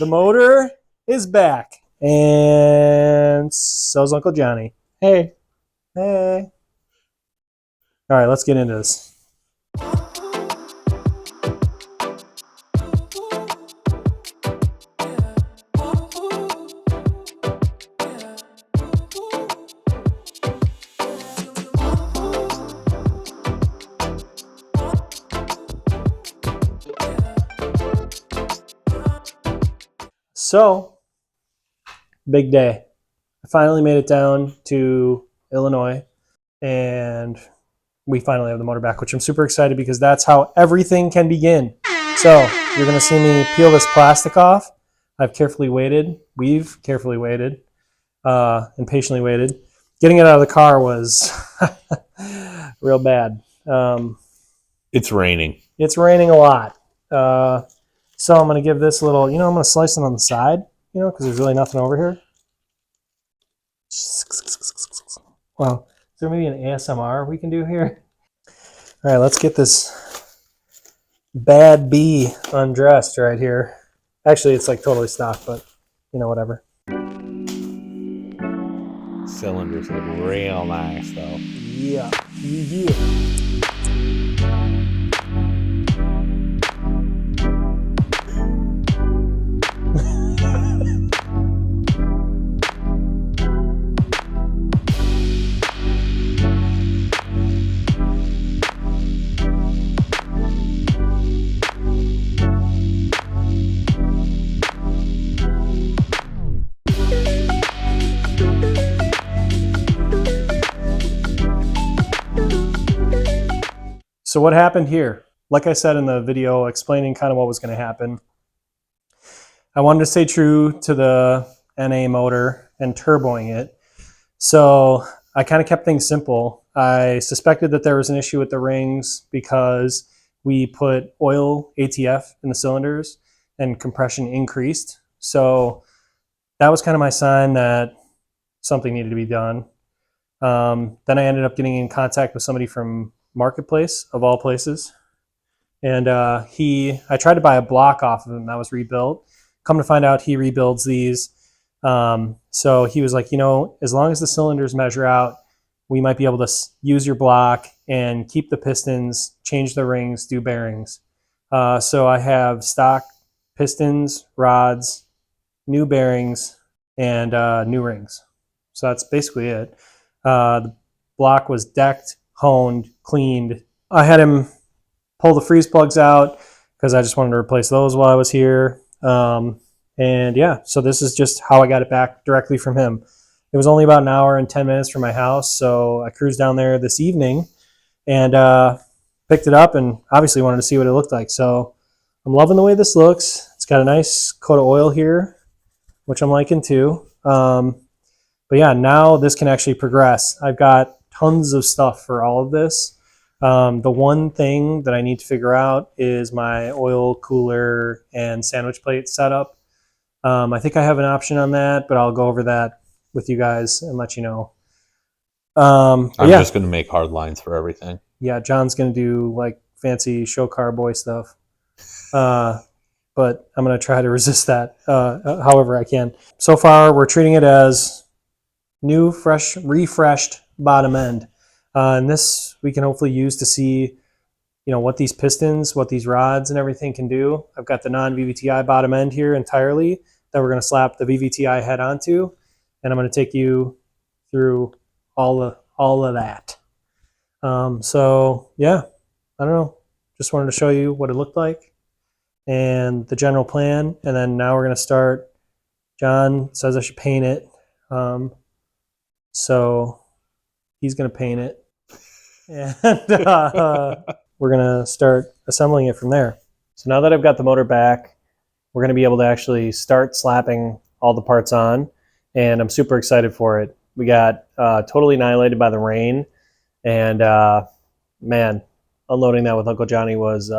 The motor is back. And so's Uncle Johnny. Hey. Hey. All right, let's get into this. So, big day. I finally made it down to Illinois, and we finally have the motor back, which I'm super excited because that's how everything can begin. So, you're going to see me peel this plastic off. We've carefully waited, and patiently waited. Getting it out of the car was real bad. It's raining. It's raining a lot. So I'm going to give this a little, I'm going to slice it on the side, because there's really nothing over here. Wow. Is there maybe an ASMR we can do here? All right, let's get this bad bee undressed right here. Actually, it's like totally stock, but whatever. Cylinders look real nice, though. Yeah. So what happened here? Like I said in the video explaining kind of what was going to happen, I wanted to stay true to the NA motor and turboing it. So I kind of kept things simple. I suspected that there was an issue with the rings because we put oil ATF in the cylinders and compression increased. So that was kind of my sign that something needed to be done. Then I ended up getting in contact with somebody from Marketplace, of all places. And I tried to buy a block off of him that was rebuilt. Come to find out, he rebuilds these. So he was like, as long as the cylinders measure out, we might be able to use your block and keep the pistons, change the rings, do bearings. So I have stock pistons, rods, new bearings, and new rings. So that's basically it. The block was decked, honed, cleaned. I had him pull the freeze plugs out because I just wanted to replace those while I was here. And yeah, so this is just how I got it back directly from him. It was only about an hour and 10 minutes from my house, so I cruised down there this evening and picked it up and obviously wanted to see what it looked like. So I'm loving the way this looks. It's got a nice coat of oil here, which I'm liking too. But yeah, now this can actually progress. I've got tons of stuff for all of this. The one thing that I need to figure out is my oil cooler and sandwich plate setup. I think I have an option on that, but I'll go over that with you guys and let you know. I'm just going to make hard lines for everything. Yeah, John's going to do like fancy show car boy stuff. But I'm going to try to resist that however I can. So far, we're treating it as new, fresh, refreshed bottom end. And this we can hopefully use to see, what these pistons, what these rods and everything can do. I've got the non-VVTi bottom end here entirely that we're going to slap the VVTi head onto. And I'm going to take you through all of that. So yeah, I don't know. Just wanted to show you what it looked like and the general plan. And then now we're going to start. John says I should paint it. So he's going to paint it. And we're going to start assembling it from there. So now that I've got the motor back, we're going to be able to actually start slapping all the parts on. And I'm super excited for it. We got totally annihilated by the rain. And man, unloading that with Uncle Johnny was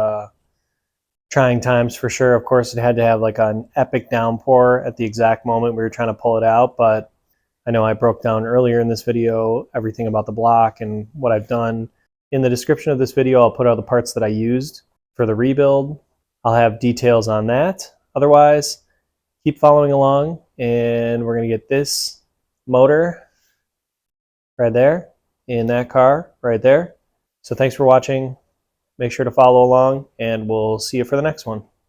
trying times for sure. Of course, it had to have like an epic downpour at the exact moment we were trying to pull it out. But I know I broke down earlier in this video everything about the block and what I've done. In the description of this video, I'll put all the parts that I used for the rebuild. I'll have details on that. Otherwise, keep following along, and we're going to get this motor right there in that car right there. So thanks for watching. Make sure to follow along, and we'll see you for the next one.